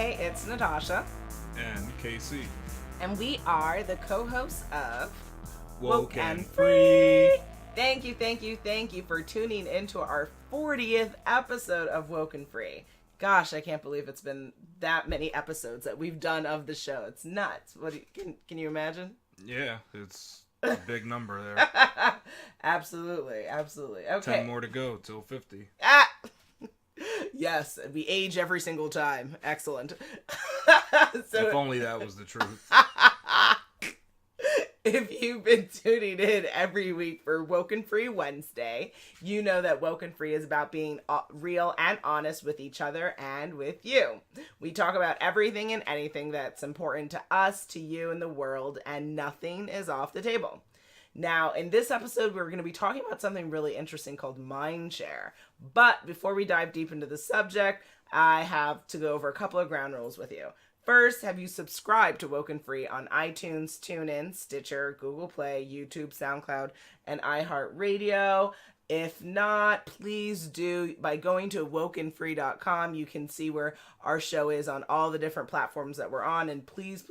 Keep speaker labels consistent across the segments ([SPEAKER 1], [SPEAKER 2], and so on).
[SPEAKER 1] Hey, it's Natasha.
[SPEAKER 2] And KC.
[SPEAKER 1] And we are the co-hosts of
[SPEAKER 2] WokeNFree.
[SPEAKER 1] Thank you for tuning into our 40th episode of WokeNFree. Gosh, I can't believe it's been that many episodes that we've done of the show. It's nuts. Can you imagine?
[SPEAKER 2] Yeah, it's a big number there.
[SPEAKER 1] Absolutely. Okay.
[SPEAKER 2] 10 more to go till 50.
[SPEAKER 1] Yes, we age every single time. Excellent.
[SPEAKER 2] So, if only that was the truth.
[SPEAKER 1] If you've been tuning in every week for WokeNFree Wednesday, you know that WokeNFree is about being real and honest with each other and with you. We talk about everything and anything that's important to us, to you, and the world, and nothing is off the table. Now, in this episode, we're going to be talking about something really interesting called Mindshare. But before we dive deep into the subject, I have to go over a couple of ground rules with you. First, have you subscribed to WokeNFree on iTunes, TuneIn, Stitcher, Google Play, YouTube, SoundCloud, and iHeartRadio? If not, please do. By going to WokeNFree.com, you can see where our show is on all the different platforms that we're on. And please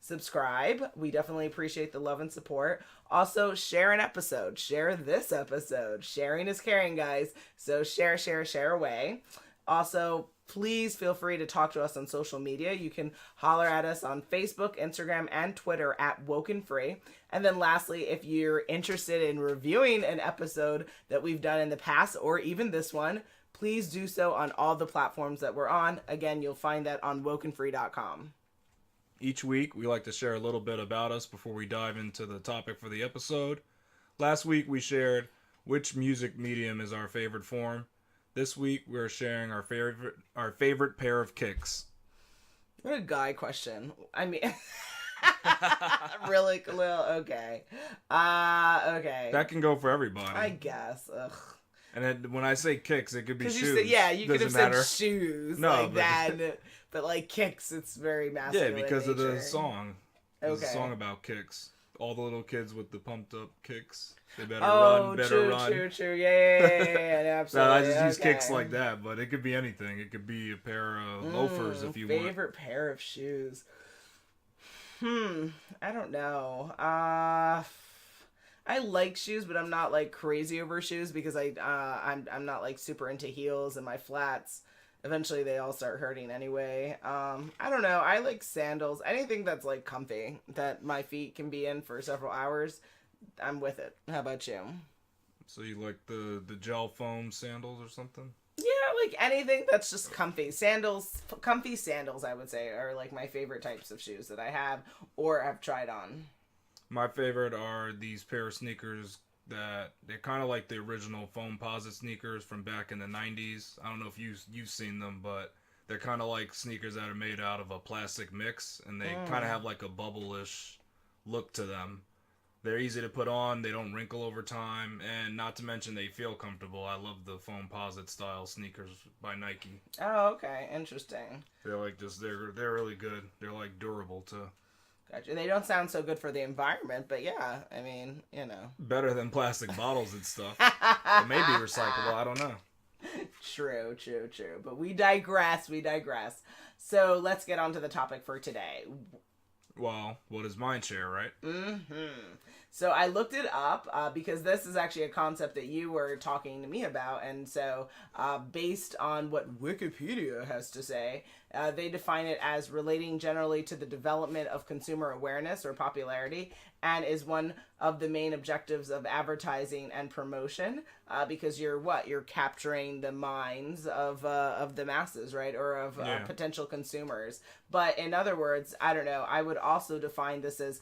[SPEAKER 1] subscribe. We definitely appreciate the love and support. Also, share an episode. Share this episode. Sharing is caring, guys. So share away. Also, please feel free to talk to us on social media. You can holler at us on Facebook, Instagram, and Twitter at WokeNFree. And then lastly, if you're interested in reviewing an episode that we've done in the past, or even this one, please do so on all the platforms that we're on. Again, you'll find that on WokeNFree.com.
[SPEAKER 2] Each week, we like to share a little bit about us before we dive into the topic for the episode. Last week, we shared which music medium is our favorite form. This week, we're sharing our favorite pair of kicks.
[SPEAKER 1] What a guy question. I mean, really, Khalil? Okay. Okay.
[SPEAKER 2] That can go for everybody.
[SPEAKER 1] I guess. Ugh.
[SPEAKER 2] And then when I say kicks, it could be shoes.
[SPEAKER 1] You could have
[SPEAKER 2] matter.
[SPEAKER 1] said shoes.
[SPEAKER 2] No,
[SPEAKER 1] like that. But like kicks, it's very masculine.
[SPEAKER 2] Yeah, because
[SPEAKER 1] of
[SPEAKER 2] the song. There's
[SPEAKER 1] Okay.
[SPEAKER 2] a song about kicks. All the little kids with the pumped up kicks. They better run.
[SPEAKER 1] True. Yeah, absolutely.
[SPEAKER 2] No, I just use kicks like that, but it could be anything. It could be a pair of loafers if you want.
[SPEAKER 1] Favorite pair of shoes. I don't know. I like shoes, but I'm not like crazy over shoes because I'm not like super into heels, and my flats eventually they all start hurting anyway. I don't know. I like sandals. Anything that's like comfy that my feet can be in for several hours. I'm with it. How about you?
[SPEAKER 2] So you like the gel foam sandals or something?
[SPEAKER 1] Yeah, like anything that's just comfy. Comfy sandals, I would say, are like my favorite types of shoes that I have or have tried on.
[SPEAKER 2] My favorite are these pair of sneakers that they're kind of like the original Foamposite sneakers from back in the 90s. I don't know if you've seen them, but they're kind of like sneakers that are made out of a plastic mix, and they kind of have like a bubble-ish look to them. They're easy to put on, they don't wrinkle over time, and not to mention they feel comfortable. I love the Foamposite style sneakers by Nike.
[SPEAKER 1] Oh, okay. Interesting.
[SPEAKER 2] They're like they're really good. They're like durable too.
[SPEAKER 1] Gotcha. They don't sound so good for the environment, but yeah, I mean, you know.
[SPEAKER 2] Better than plastic bottles and stuff. Or maybe recyclable, I don't know.
[SPEAKER 1] True. But we digress. So let's get on to the topic for today.
[SPEAKER 2] Well, what is Mindshare, right?
[SPEAKER 1] So I looked it up because this is actually a concept that you were talking to me about. And so based on what Wikipedia has to say, they define it as relating generally to the development of consumer awareness or popularity, and is one of the main objectives of advertising and promotion because you're capturing the minds of the masses, right? Or of potential consumers. But in other words, I don't know, I would also define this as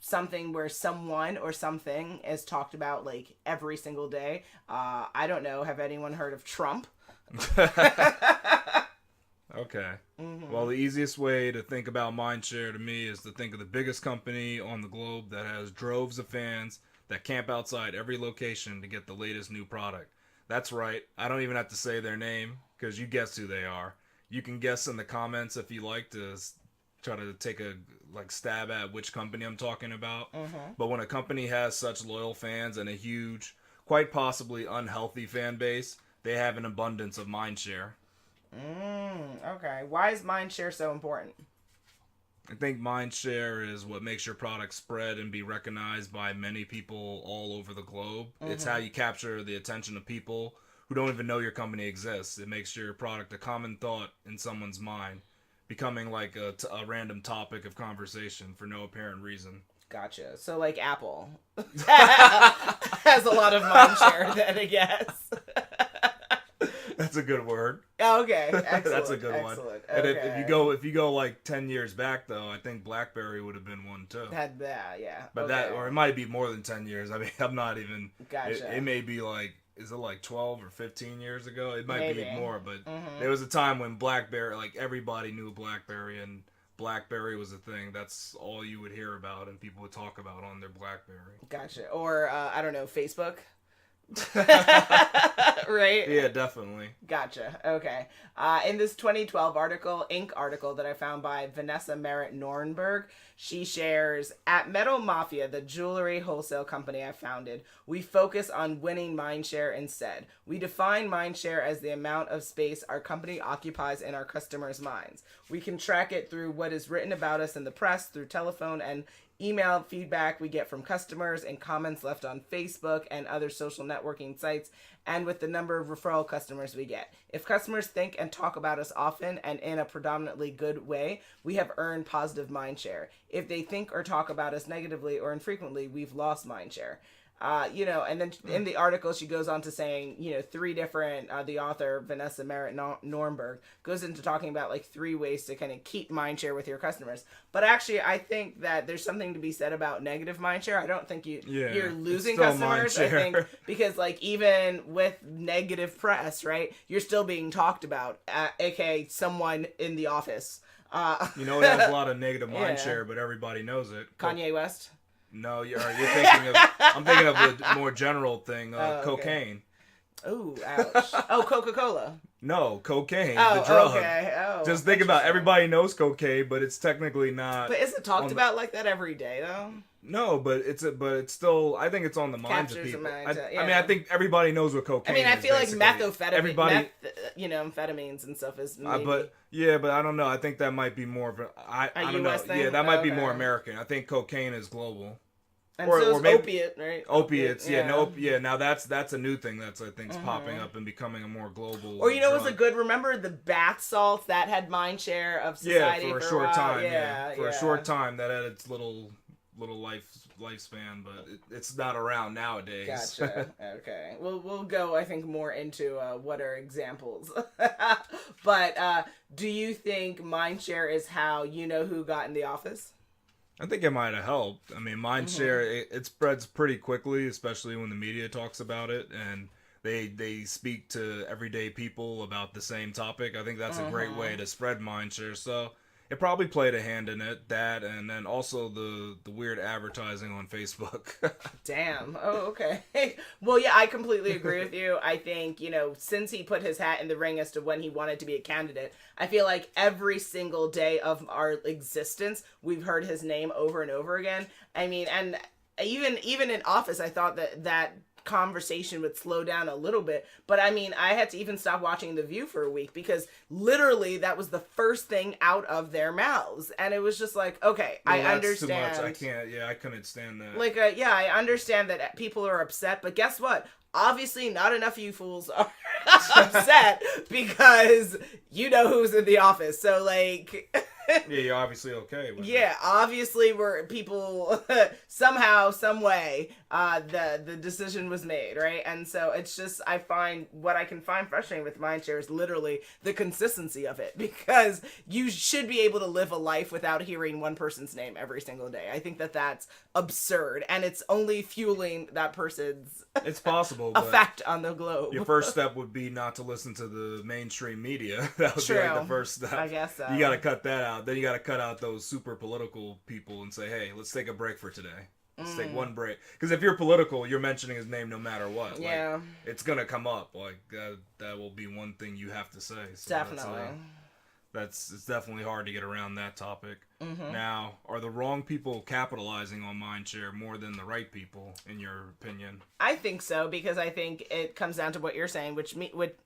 [SPEAKER 1] something where someone or something is talked about like every single day. I don't know. Have anyone heard of Trump?
[SPEAKER 2] Okay. Well, the easiest way to think about Mindshare to me is to think of the biggest company on the globe that has droves of fans that camp outside every location to get the latest new product. That's right. I don't even have to say their name because you guess who they are. You can guess in the comments if you like to try to take a stab at which company I'm talking about. But when a company has such loyal fans and a huge, quite possibly unhealthy fan base, they have an abundance of mindshare.
[SPEAKER 1] Okay. Why is Mindshare so important?
[SPEAKER 2] I think Mindshare is what makes your product spread and be recognized by many people all over the globe. It's how you capture the attention of people who don't even know your company exists. It makes your product a common thought in someone's mind, becoming like a random topic of conversation for no apparent reason.
[SPEAKER 1] Gotcha. So like Apple has a lot of Mindshare then, I guess.
[SPEAKER 2] That's a good word.
[SPEAKER 1] Okay, excellent.
[SPEAKER 2] That's a good one.
[SPEAKER 1] Okay.
[SPEAKER 2] And if you go like 10 years back though, I think BlackBerry would have been one too.
[SPEAKER 1] Had that, yeah.
[SPEAKER 2] But
[SPEAKER 1] okay.
[SPEAKER 2] that, or it might be more than 10 years. I mean, I'm not even.
[SPEAKER 1] Gotcha.
[SPEAKER 2] It may be like, is it like 12 or 15 years ago? It might
[SPEAKER 1] Maybe.
[SPEAKER 2] be more, but there was a time when BlackBerry, like everybody knew BlackBerry, and BlackBerry was a thing. That's all you would hear about, and people would talk about on their BlackBerry.
[SPEAKER 1] Gotcha. Or I don't know, Facebook. Right?
[SPEAKER 2] Yeah, definitely.
[SPEAKER 1] Gotcha. Okay. In this 2012 Inc. article that I found by Vanessa Merritt Nornberg, she shares, at Metal Mafia, the jewelry wholesale company I founded, we focus on winning mindshare instead. We define mindshare as the amount of space our company occupies in our customers' minds. We can track it through what is written about us in the press, through telephone and email feedback we get from customers, and comments left on Facebook and other social networking sites, and with the number of referral customers we get. If customers think and talk about us often and in a predominantly good way, we have earned positive mindshare. If they think or talk about us negatively or infrequently, we've lost mindshare. And then in the article, she goes on to saying, three different, the author, Vanessa Merritt Nornberg, goes into talking about like 3 ways to kind of keep mindshare with your customers. But actually, I think that there's something to be said about negative mindshare. I don't think you're losing customers. I think because like even with negative press, right, you're still being talked about, aka someone in the office.
[SPEAKER 2] It has a lot of negative mindshare, but everybody knows it.
[SPEAKER 1] Kanye West.
[SPEAKER 2] No, you're thinking of. I'm thinking of a more general thing. Cocaine.
[SPEAKER 1] Ooh, ouch. Oh, Coca-Cola.
[SPEAKER 2] No, cocaine, the drug.
[SPEAKER 1] Okay. Oh,
[SPEAKER 2] just think about everybody knows cocaine, but it's technically not.
[SPEAKER 1] But is it talked about like that every day though?
[SPEAKER 2] No, but it's still. I think it's on the minds of people. I think everybody knows what cocaine is.
[SPEAKER 1] I feel like
[SPEAKER 2] everybody,
[SPEAKER 1] amphetamines and stuff is. Maybe...
[SPEAKER 2] but I don't know. I think that might be more of I don't know.
[SPEAKER 1] thing?
[SPEAKER 2] Yeah, that might be more American. I think cocaine is global.
[SPEAKER 1] And so maybe opiate, right?
[SPEAKER 2] Opiates, Now that's a new thing that's I think is popping up and becoming a more global.
[SPEAKER 1] Or was a good. Remember the bath salts that had mindshare of society
[SPEAKER 2] for a short time. For a short time that had its little lifespan, but it's not around nowadays.
[SPEAKER 1] Gotcha. Okay. We'll go. I think more into what are examples. But do you think mindshare is how you know who got in the office?
[SPEAKER 2] I think it might have helped. I mean, Mindshare, it spreads pretty quickly, especially when the media talks about it, and they speak to everyday people about the same topic. I think that's a great way to spread Mindshare. So it probably played a hand in it, that, and then also the weird advertising on Facebook.
[SPEAKER 1] Damn. Oh, okay. Well, yeah, I completely agree with you. I think, since he put his hat in the ring as to when he wanted to be a candidate, I feel like every single day of our existence, we've heard his name over and over again. I mean, and even in office, I thought that conversation would slow down a little bit, but I mean, I had to even stop watching The View for a week because literally that was the first thing out of their mouths, and it was just like, okay, I understand.
[SPEAKER 2] Too much. I couldn't stand that.
[SPEAKER 1] Like, I understand that people are upset, but guess what? Obviously, not enough of you fools are upset because you know who's in the office. So, like...
[SPEAKER 2] Yeah, you're obviously okay with
[SPEAKER 1] it. Obviously we're people somehow, some way, the decision was made, right? And so it's just, I find what I can find frustrating with Mindshare is literally the consistency of it, because you should be able to live a life without hearing one person's name every single day. I think that's absurd, and it's only fueling that person's
[SPEAKER 2] it's possible
[SPEAKER 1] effect on the globe.
[SPEAKER 2] Your first step would be not to listen to the mainstream media. That would be like the first step.
[SPEAKER 1] I guess so.
[SPEAKER 2] You got to cut that out. Then you got to cut out those super political people and say, hey, let's take a break for today. Let's take one break. Because if you're political, you're mentioning his name no matter what.
[SPEAKER 1] Yeah.
[SPEAKER 2] Like, it's going to come up. Like, that will be one thing you have to say. So
[SPEAKER 1] definitely.
[SPEAKER 2] it's definitely hard to get around that topic. Now, are the wrong people capitalizing on Mindshare more than the right people, in your opinion?
[SPEAKER 1] I think so, because I think it comes down to what you're saying, which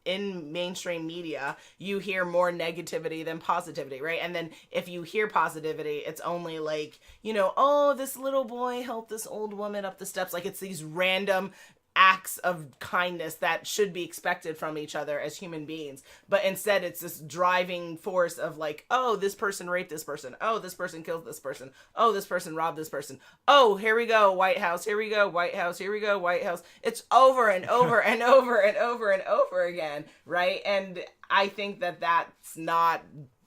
[SPEAKER 1] in mainstream media, you hear more negativity than positivity, right? And then if you hear positivity, it's only like, oh, this little boy helped this old woman up the steps. Like, it's these random acts of kindness that should be expected from each other as human beings, but instead it's this driving force of like, oh, this person raped this person, oh, this person killed this person, oh, this person robbed this person, oh, here we go White House, here we go White House, here we go White House. It's over and over and over and over and over again, right? And I think that that's not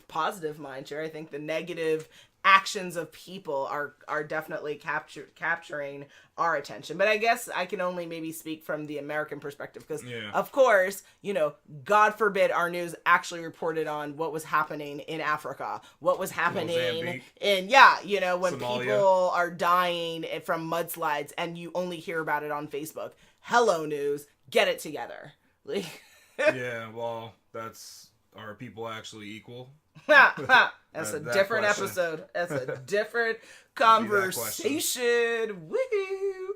[SPEAKER 1] positive Mindshare. I think the negative actions of people are definitely capturing our attention. But I guess I can only maybe speak from the American perspective, because of course, God forbid our news actually reported on what was happening in Africa, what was happening in when Somalia. People are dying from mudslides and you only hear about it on Facebook. Hello news, get it together.
[SPEAKER 2] Yeah, well, are people actually equal?
[SPEAKER 1] That's a different question. Episode. That's a different conversation. Woohoo!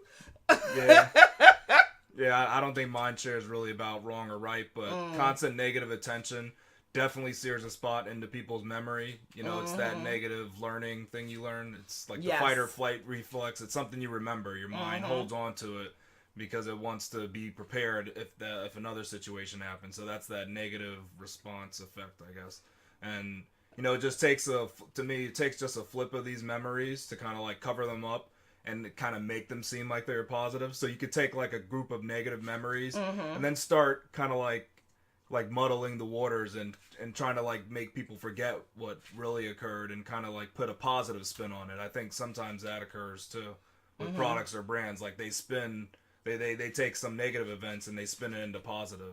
[SPEAKER 2] Yeah, I don't think Mindshare is really about wrong or right, but constant negative attention definitely sears a spot into people's memory. It's that negative learning thing you learn. It's like the fight or flight reflex. It's something you remember. Your mind holds on to it because it wants to be prepared if another situation happens. So that's that negative response effect, I guess. And it just takes just a flip of these memories to kind of like cover them up and kind of make them seem like they're positive. So you could take like a group of negative memories and then start kind of like muddling the waters and trying to like make people forget what really occurred and kind of like put a positive spin on it. I think sometimes that occurs too with products or brands. Like they take some negative events and they spin it into positive.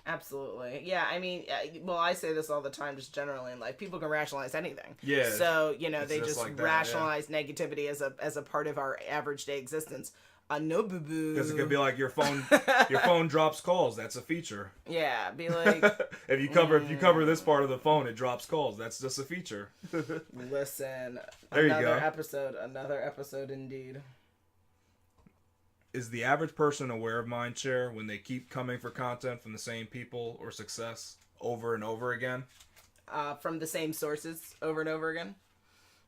[SPEAKER 1] Absolutely. Yeah, I mean, I say this all the time, just generally in life. People can rationalize anything.
[SPEAKER 2] Yeah.
[SPEAKER 1] So, they just like rationalize negativity as a part of our average day existence. No boo-boo.
[SPEAKER 2] Because it could be like your phone drops calls. That's a feature.
[SPEAKER 1] Yeah, be like...
[SPEAKER 2] if you cover this part of the phone, it drops calls. That's just a feature.
[SPEAKER 1] Listen.
[SPEAKER 2] There you go.
[SPEAKER 1] Another episode indeed.
[SPEAKER 2] Is the average person aware of Mindshare when they keep coming for content from the same people or success over and over again?
[SPEAKER 1] From the same sources over and over again?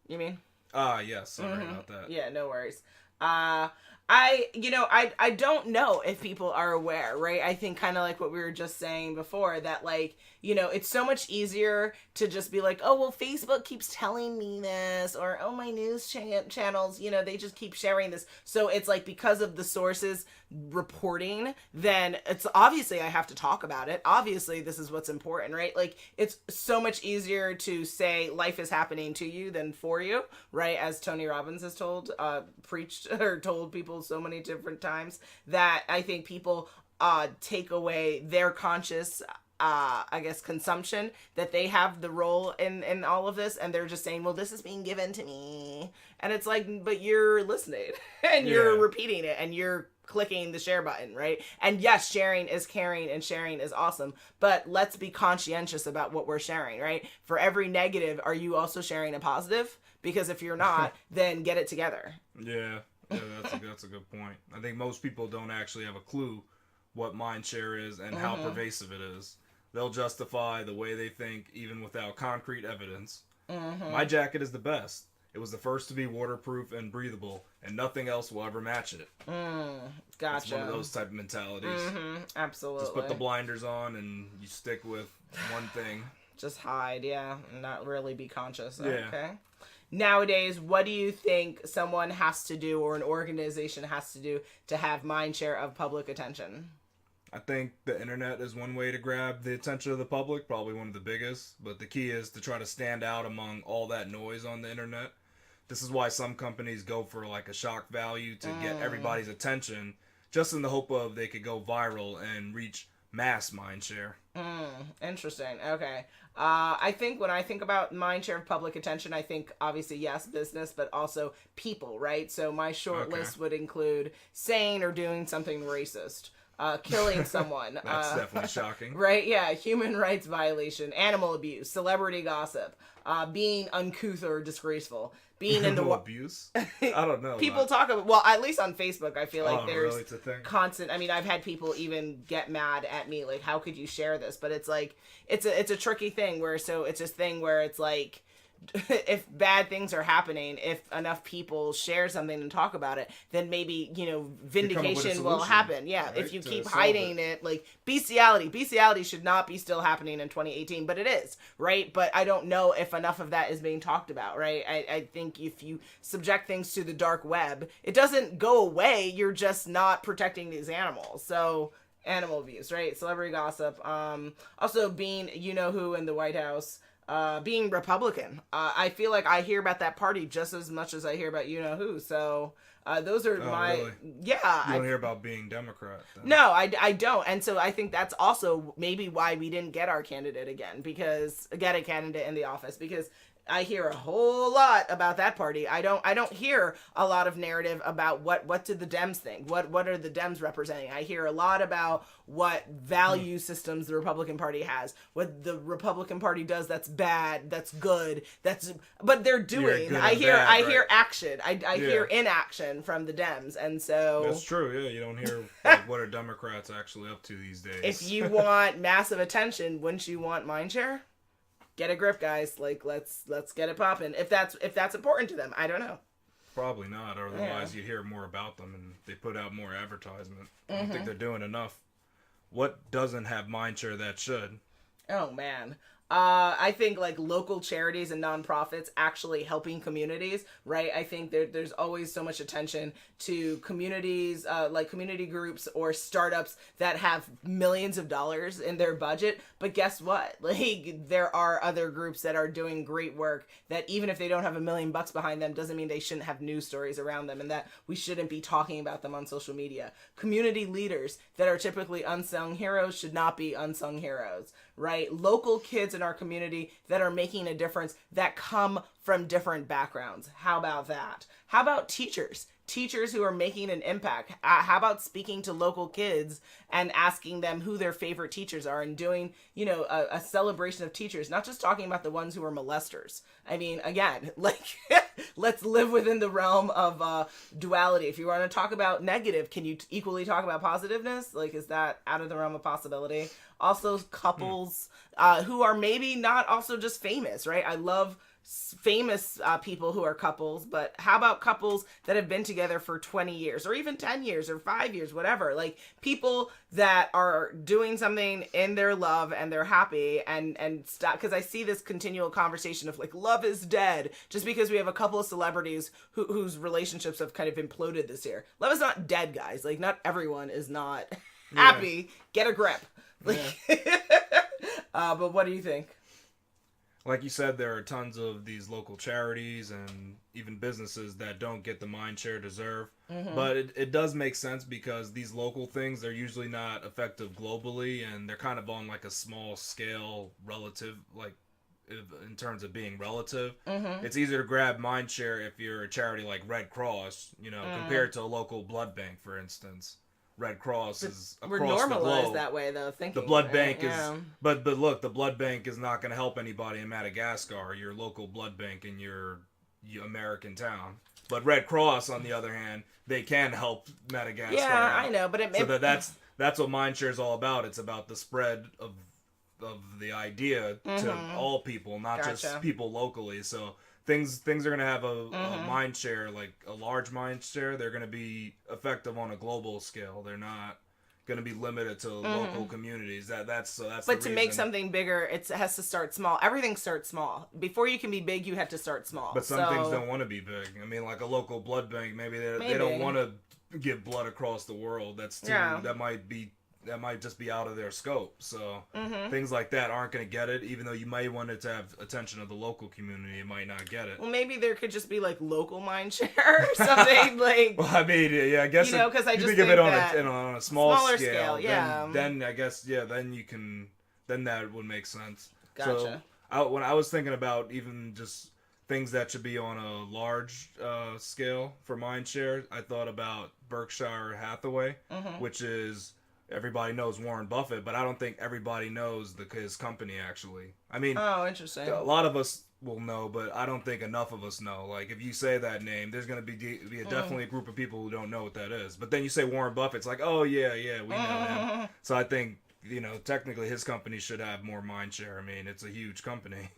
[SPEAKER 1] You mean?
[SPEAKER 2] Yes. Sorry about that.
[SPEAKER 1] Yeah, no worries. I don't know if people are aware, right? I think kind of like what we were just saying before, that like, it's so much easier to just be like, oh, well, Facebook keeps telling me this, or, oh, my news channels, they just keep sharing this. So it's like, because of the sources reporting, then it's obviously I have to talk about it. Obviously, this is what's important, right? Like, it's so much easier to say life is happening to you than for you, right? As Tony Robbins has preached or told people so many different times, that I think people take away their conscious consumption, that they have the role in all of this, and they're just saying, well, this is being given to me. And it's like, but you're listening and you're repeating it and you're clicking the share button, right? And yes, sharing is caring and sharing is awesome, but let's be conscientious about what we're sharing, right? For every negative, are you also sharing a positive? Because if you're not, then get it together.
[SPEAKER 2] Yeah, that's a good point. I think most people don't actually have a clue what Mindshare is and how pervasive it is. They'll justify the way they think even without concrete evidence. My jacket is the best. It was the first to be waterproof and breathable, and nothing else will ever match it.
[SPEAKER 1] Gotcha.
[SPEAKER 2] It's one of those type of mentalities.
[SPEAKER 1] Absolutely.
[SPEAKER 2] Just put the blinders on and you stick with one thing.
[SPEAKER 1] Just hide, yeah, and not really be conscious.
[SPEAKER 2] Yeah.
[SPEAKER 1] Okay. Nowadays, what do you think someone has to do, or an organization has to do, to have Mindshare of public attention?
[SPEAKER 2] I think the internet is one way to grab the attention of the public, probably one of the biggest, but the key is to try to stand out among all that noise on the internet. This is why some companies go for like a shock value to get everybody's attention, just in the hope of they could go viral and reach mass Mindshare.
[SPEAKER 1] Interesting. Okay. I think when I think about Mindshare of public attention, I think obviously, yes, business, but also people, right? So my short list would include saying or doing something racist. killing someone.
[SPEAKER 2] That's definitely shocking.
[SPEAKER 1] Right? Yeah, human rights violation, animal abuse, celebrity gossip, being uncouth or disgraceful, being in the
[SPEAKER 2] abuse. I don't know.
[SPEAKER 1] People talk about, well, at least on Facebook, I feel like there's
[SPEAKER 2] really? It's a thing?
[SPEAKER 1] constant. I mean, I've had people even get mad at me, like, how could you share this? But it's like it's a tricky thing where it's this thing where it's like, if bad things are happening, if enough people share something and talk about it, then maybe, vindication will happen. Yeah. Right? If you keep hiding it, like bestiality should not be still happening in 2018, but it is, right? But I don't know if enough of that is being talked about, right? I think if you subject things to the dark web, it doesn't go away. You're just not protecting these animals. So animal abuse, right? Celebrity gossip. Also being, who in the White House, being Republican. I feel like I hear about that party just as much as I hear about who. So those are
[SPEAKER 2] really?
[SPEAKER 1] Yeah.
[SPEAKER 2] You don't hear about being Democrat. Then.
[SPEAKER 1] No, I don't. And so I think that's also maybe why we didn't get our candidate again, because get a candidate in the office, because I hear a whole lot about that party. I don't hear a lot of narrative about what did the Dems think? What are the Dems representing? I hear a lot about what value systems the Republican Party has, what the Republican Party does that's bad, that's good, but they're doing. I hear action. I hear inaction from the Dems, and so
[SPEAKER 2] that's true. Yeah, you don't hear what are Democrats actually up to these days.
[SPEAKER 1] If you want massive attention, wouldn't you want Mindshare? Get a grip, guys. Like, let's get it popping. If that's important to them, I don't know.
[SPEAKER 2] Probably not. Otherwise, you'd hear more about them, and they put out more advertisement. I don't think they're doing enough. What doesn't have Mindshare that should?
[SPEAKER 1] Oh man. I think like local charities and nonprofits actually helping communities, right? I think there's always so much attention to communities, like community groups or startups that have millions of dollars in their budget. But guess what? Like, there are other groups that are doing great work that even if they don't have $1 million behind them, doesn't mean they shouldn't have news stories around them and that we shouldn't be talking about them on social media. Community leaders that are typically unsung heroes should not be unsung heroes, right? Local kids in our community that are making a difference that come from different backgrounds. How about that? How about teachers who are making an impact? How about speaking to local kids and asking them who their favorite teachers are and doing, a celebration of teachers, not just talking about the ones who are molesters. I mean, again, like, let's live within the realm of duality. If you want to talk about negative, can you equally talk about positiveness? Like, is that out of the realm of possibility? Also, couples who are maybe not also just famous, right? I love famous people who are couples, but how about couples that have been together for 20 years or even 10 years or 5 years, whatever, like people that are doing something in their love and they're happy and stop, because I see this continual conversation of like love is dead just because we have a couple of celebrities whose relationships have kind of imploded this year. Love is not dead, guys. Like, not everyone is not happy. Get a grip. Like, but what do you think?
[SPEAKER 2] Like you said, there are tons of these local charities and even businesses that don't get the Mindshare deserve. Mm-hmm. But it does make sense because these local things, they're usually not effective globally, and they're kind of on like a small scale relative, like in terms of being relative. Mm-hmm. It's easier to grab Mindshare if you're a charity like Red Cross, compared to a local blood bank, for instance. Red Cross is across
[SPEAKER 1] we're normalized
[SPEAKER 2] the globe.
[SPEAKER 1] That way, though. Thinking
[SPEAKER 2] the blood bank is, but look, the blood bank is not going to help anybody in Madagascar. Your local blood bank in your American town. But Red Cross, on the other hand, they can help Madagascar.
[SPEAKER 1] Yeah, I know, but
[SPEAKER 2] that's what Mindshare is all about. It's about the spread of the idea to all people, not just people locally. So. Things are going to have a Mindshare, like a large Mindshare. They're going to be effective on a global scale. They're not going to be limited to local communities. That's
[SPEAKER 1] But to make something bigger, it has to start small. Everything starts small. Before you can be big, you have to start small.
[SPEAKER 2] But some things don't want to be big. I mean, like a local blood bank, maybe they don't want to give blood across the world. That might just be out of their scope. So things like that aren't going to get it. Even though you might want it to have attention of the local community, it might not get it.
[SPEAKER 1] Well, maybe there could just be like local Mindshare or something like.
[SPEAKER 2] Well, I mean, yeah, I guess
[SPEAKER 1] because I just think
[SPEAKER 2] of it on
[SPEAKER 1] that
[SPEAKER 2] a smaller
[SPEAKER 1] scale. Yeah.
[SPEAKER 2] Then I guess then you can. Then that would make sense.
[SPEAKER 1] Gotcha.
[SPEAKER 2] So when I was thinking about even just things that should be on a large scale for Mindshare, I thought about Berkshire Hathaway, which is. everybody knows Warren Buffett, but I don't think everybody knows his company actually. I mean,
[SPEAKER 1] oh, interesting.
[SPEAKER 2] A lot of us will know, but I don't think enough of us know. Like, if you say that name, there's going to be definitely a group of people who don't know what that is. But then you say Warren Buffett, it's like, oh, yeah, we know him. So I think, technically his company should have more mindshare. I mean, it's a huge company.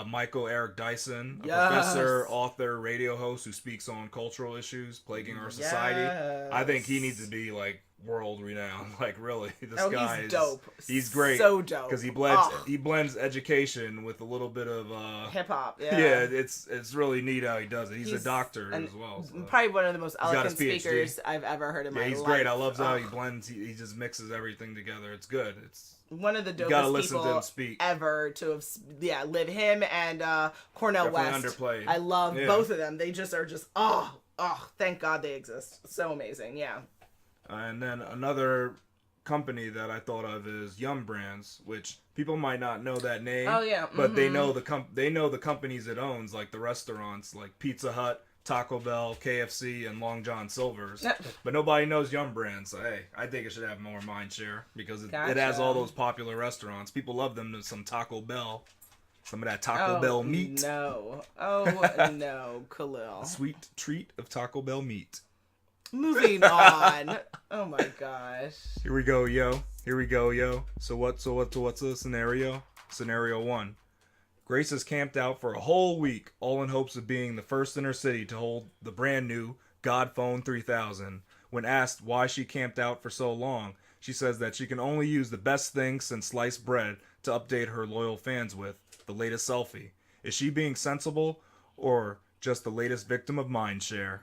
[SPEAKER 2] Michael Eric Dyson, a professor, author, radio host who speaks on cultural issues plaguing our society. I think he needs to be, like, world renowned. Like, really, this guy
[SPEAKER 1] he's dope.
[SPEAKER 2] He's great.
[SPEAKER 1] So dope.
[SPEAKER 2] Because he blends education with a little bit of
[SPEAKER 1] hip hop.
[SPEAKER 2] Yeah, it's really neat how he does it. He's a doctor as well. So.
[SPEAKER 1] Probably one of the most eloquent speakers I've ever heard in my life.
[SPEAKER 2] Yeah, he's great. I love how he blends. He just mixes everything together. It's good. It's
[SPEAKER 1] one of the dopest people ever to have live him and Cornel
[SPEAKER 2] Definitely
[SPEAKER 1] West.
[SPEAKER 2] Underplayed.
[SPEAKER 1] I love both of them. They just are just thank God they exist. So amazing. Yeah.
[SPEAKER 2] And then another company that I thought of is Yum Brands, which people might not know that name.
[SPEAKER 1] Oh yeah,
[SPEAKER 2] but they know the companies it owns, like the restaurants, like Pizza Hut, Taco Bell, KFC, and Long John Silver's. But nobody knows Yum Brands. So hey, I think it should have more mindshare because it has all those popular restaurants. People love them. Some Taco Bell. Some of that Taco Bell meat.
[SPEAKER 1] No. No, Khalil.
[SPEAKER 2] A sweet treat of Taco Bell meat.
[SPEAKER 1] Moving on. Oh my gosh.
[SPEAKER 2] Here we go, yo. So what's the scenario? Scenario 1. Grace is camped out for a whole week, all in hopes of being the first in her city to hold the brand new God Phone 3000. When asked why she camped out for so long, she says that she can only use the best thing since sliced bread to update her loyal fans with, the latest selfie. Is she being sensible or just the latest victim of mindshare?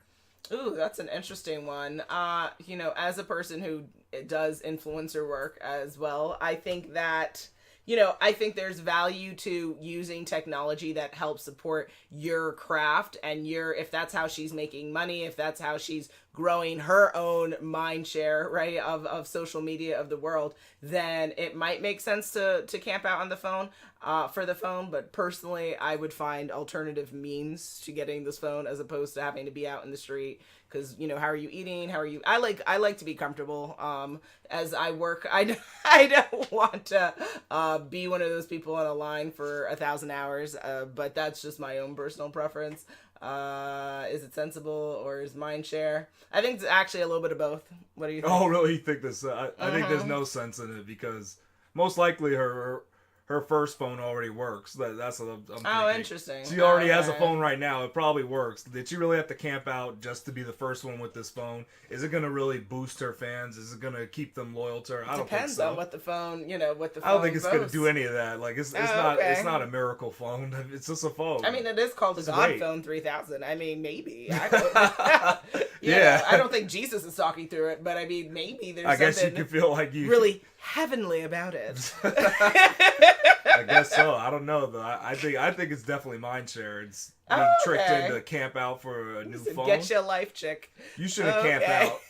[SPEAKER 1] Ooh, that's an interesting one. As a person who does influencer work as well, I think that, I think there's value to using technology that helps support your craft and if that's how she's making money, if that's how she's growing her own mind share, right, of social media of the world, then it might make sense to camp out on the phone, for the phone. But personally, I would find alternative means to getting this phone as opposed to having to be out in the street. Because, how are you eating? I like to be comfortable. As I work, I don't want to be one of those people on a line for 1,000 hours. But that's just my own personal preference. Is it sensible or is mindshare? I think it's actually a little bit of both. What do you think?
[SPEAKER 2] Oh, really? You think this? I think there's no sense in it because most likely her first phone already works. That's what I'm thinking.
[SPEAKER 1] Oh, interesting.
[SPEAKER 2] She already has a phone right now. It probably works. Did she really have to camp out just to be the first one with this phone? Is it going to really boost her fans? Is it going to keep them loyal to her? I don't think so.
[SPEAKER 1] Depends on what the phone, what the phone
[SPEAKER 2] I don't think it's
[SPEAKER 1] going
[SPEAKER 2] to do any of that. Like it's not a miracle phone. It's just a phone.
[SPEAKER 1] I mean, it is called the God Phone 3000. I mean, maybe. I don't think Jesus is talking through it, but I mean, maybe there's something. I guess you can feel like you really heavenly about it.
[SPEAKER 2] I guess so. I don't know though. I think it's definitely mindshare. It's being tricked into camp out for a new phone.
[SPEAKER 1] Get your life, chick.
[SPEAKER 2] You should have camped out.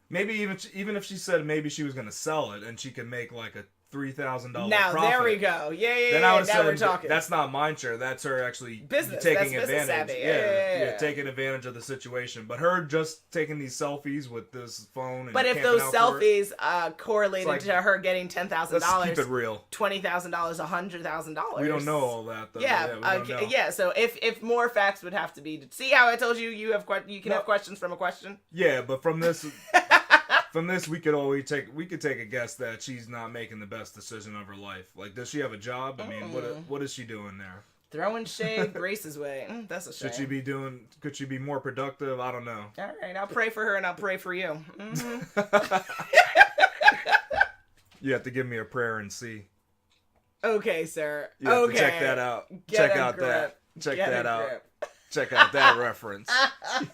[SPEAKER 2] Maybe even if she said maybe she was gonna sell it and she could make like a $3,000
[SPEAKER 1] now
[SPEAKER 2] profit.
[SPEAKER 1] There we go. Yeah.
[SPEAKER 2] Then I would
[SPEAKER 1] now we're talking.
[SPEAKER 2] That's not mindshare. That's her actually
[SPEAKER 1] business.
[SPEAKER 2] Taking
[SPEAKER 1] that's
[SPEAKER 2] advantage.
[SPEAKER 1] Yeah,
[SPEAKER 2] taking advantage of the situation. But her just taking these selfies with this phone. And
[SPEAKER 1] but if those selfies correlated to her getting $10,000,
[SPEAKER 2] let's keep it real.
[SPEAKER 1] $20,000, $100,000.
[SPEAKER 2] We don't know all that though.
[SPEAKER 1] Yeah. So if more facts would have to be. See how I told you you can have questions from a question.
[SPEAKER 2] Yeah, but from this. From this, we could take a guess that she's not making the best decision of her life. Like, does she have a job? I mean, what is she doing there?
[SPEAKER 1] Throwing shade Grace's way. That's a shame.
[SPEAKER 2] Could she be more productive? I don't know.
[SPEAKER 1] All right, I'll pray for her and I'll pray for you.
[SPEAKER 2] You have to give me a prayer and see.
[SPEAKER 1] Okay, sir.
[SPEAKER 2] You have to check that out. Check that out. Check out that reference.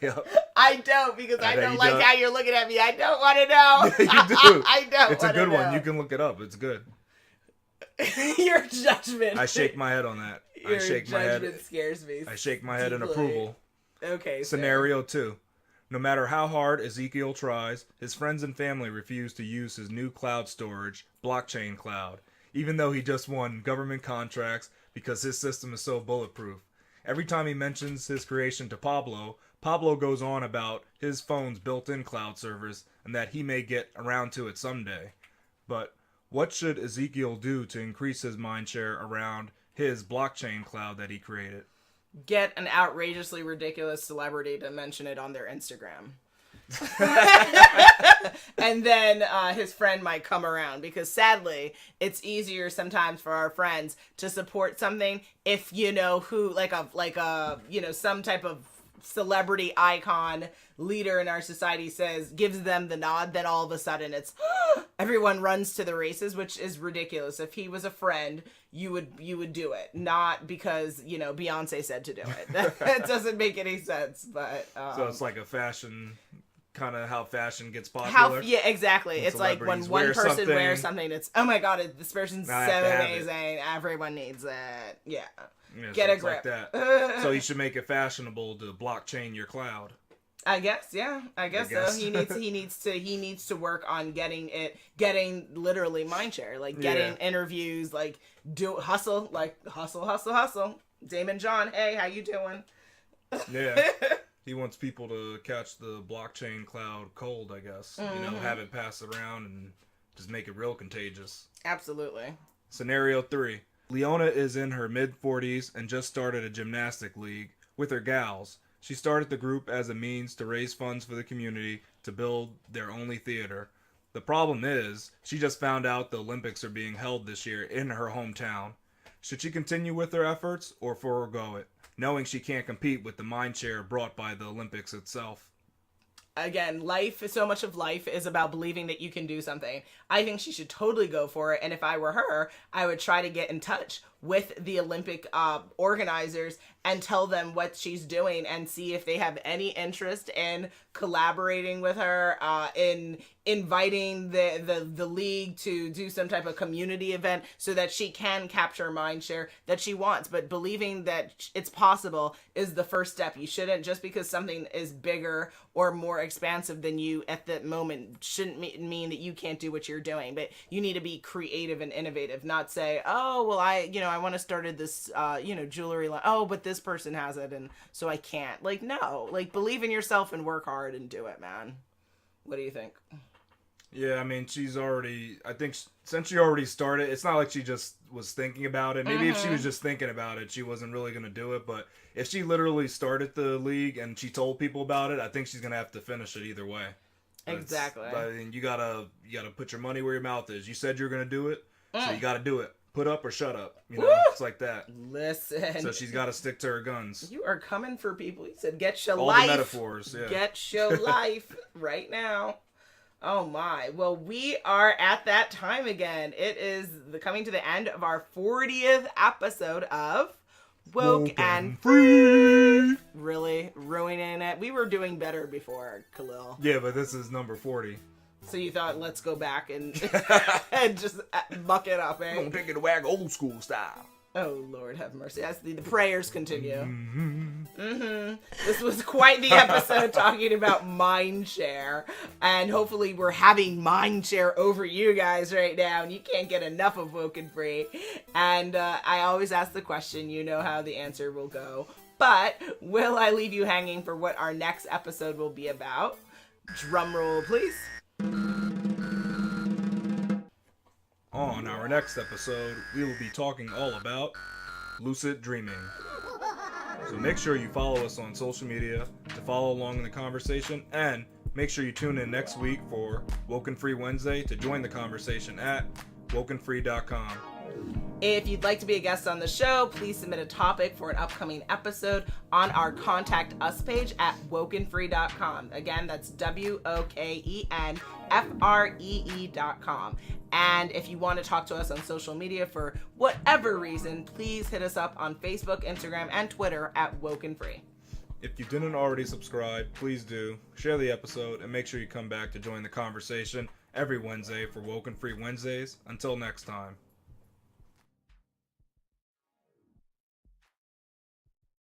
[SPEAKER 2] Yep.
[SPEAKER 1] I don't because I don't like how you're looking at me. I don't want to know.
[SPEAKER 2] You do.
[SPEAKER 1] I don't.
[SPEAKER 2] It's a good one. You can look it up. It's good.
[SPEAKER 1] Your judgment.
[SPEAKER 2] I shake my head on that.
[SPEAKER 1] Your judgment scares me.
[SPEAKER 2] I shake my head in approval.
[SPEAKER 1] Okay.
[SPEAKER 2] Scenario 2. No matter how hard Ezekiel tries, his friends and family refuse to use his new cloud storage, blockchain cloud, even though he just won government contracts because his system is so bulletproof. every time he mentions his creation to Pablo, Pablo goes on about his phone's built-in cloud servers and that he may get around to it someday. But what should Ezekiel do to increase his mindshare around his blockchain cloud that he created?
[SPEAKER 1] Get an outrageously ridiculous celebrity to mention it on their Instagram. And then his friend might come around, because sadly it's easier sometimes for our friends to support something if you know who, like a you know, some type of celebrity icon leader in our society gives them the nod, then all of a sudden it's everyone runs to the races, which is ridiculous. If he was a friend, you would do it, not because, you know, Beyonce said to do it. That doesn't make any sense. But
[SPEAKER 2] so it's like a fashion, kind of how fashion gets popular.
[SPEAKER 1] Yeah, exactly. It's like when one person wears something, it's, oh my god, this person's so amazing, everyone needs it. Yeah, get a grip.
[SPEAKER 2] Like that. So you should make it fashionable to blockchain your cloud.
[SPEAKER 1] I guess, yeah. I guess so. He needs to work on getting literally mindshare, like getting interviews, like hustle. Damon John, hey, how you doing?
[SPEAKER 2] Yeah. He wants people to catch the blockchain cloud cold, I guess. Mm-hmm. You know, have it pass around and just make it real contagious.
[SPEAKER 1] Absolutely.
[SPEAKER 2] Scenario 3. Leona is in her mid-40s and just started a gymnastic league with her gals. She started the group as a means to raise funds for the community to build their only theater. The problem is, she just found out the Olympics are being held this year in her hometown. Should she continue with her efforts or forego it, knowing she can't compete with the mindshare brought by the Olympics itself?
[SPEAKER 1] Again, so much of life is about believing that you can do something. I think she should totally go for it. And if I were her, I would try to get in touch with the Olympic organizers and tell them what she's doing and see if they have any interest in collaborating with her, in inviting the league to do some type of community event so that she can capture mindshare that she wants. But believing that it's possible is the first step. You shouldn't, just because something is bigger or more expansive than you at the moment, shouldn't mean that you can't do what you're doing. But you need to be creative and innovative, not say, oh, well, I want to start this, jewelry line. Oh, but this person has it, and so I can't. Like, no. Like, believe in yourself and work hard and do it, man. What do you think?
[SPEAKER 2] Yeah, I mean, I think since she already started, it's not like she just was thinking about it. Maybe if she was just thinking about it, she wasn't really going to do it. But if she literally started the league and she told people about it, I think she's going to have to finish it either way.
[SPEAKER 1] Exactly.
[SPEAKER 2] I mean, you gotta put your money where your mouth is. You said you're going to do it, so you got to do it. Put up or shut up. You know, it's like that.
[SPEAKER 1] Listen.
[SPEAKER 2] So she's got to stick to her guns.
[SPEAKER 1] You are coming for people. You said, get your
[SPEAKER 2] all
[SPEAKER 1] life.
[SPEAKER 2] All the metaphors, yeah.
[SPEAKER 1] Get your life right now. Oh my. Well, we are at that time again. It is coming to the end of our 40th episode of Woke and Free. Really ruining it. We were doing better before, Khalil.
[SPEAKER 2] Yeah, but this is number 40.
[SPEAKER 1] So you thought, let's go back and and just muck it up, eh?
[SPEAKER 2] Don't take it back old school style.
[SPEAKER 1] Oh, Lord have mercy. As the prayers continue. This was quite the episode talking about mindshare. And hopefully we're having mindshare over you guys right now. And you can't get enough of Woke and Free. And I always ask the question, you know how the answer will go. But will I leave you hanging for what our next episode will be about? Drum roll, please.
[SPEAKER 2] On our next episode, we will be talking all about lucid dreaming. So make sure you follow us on social media to follow along in the conversation, and make sure you tune in next week for Woke and Free Wednesday to join the conversation at WokeNFree.com.
[SPEAKER 1] If you'd like to be a guest on the show, please submit a topic for an upcoming episode on our Contact Us page at WokeNFree.com. Again, that's WokenFree.com. And if you want to talk to us on social media for whatever reason, please hit us up on Facebook, Instagram, and Twitter at Woke and Free.
[SPEAKER 2] If you didn't already subscribe, please do. Share the episode and make sure you come back to join the conversation every Wednesday for Woke and Free Wednesdays. Until next time.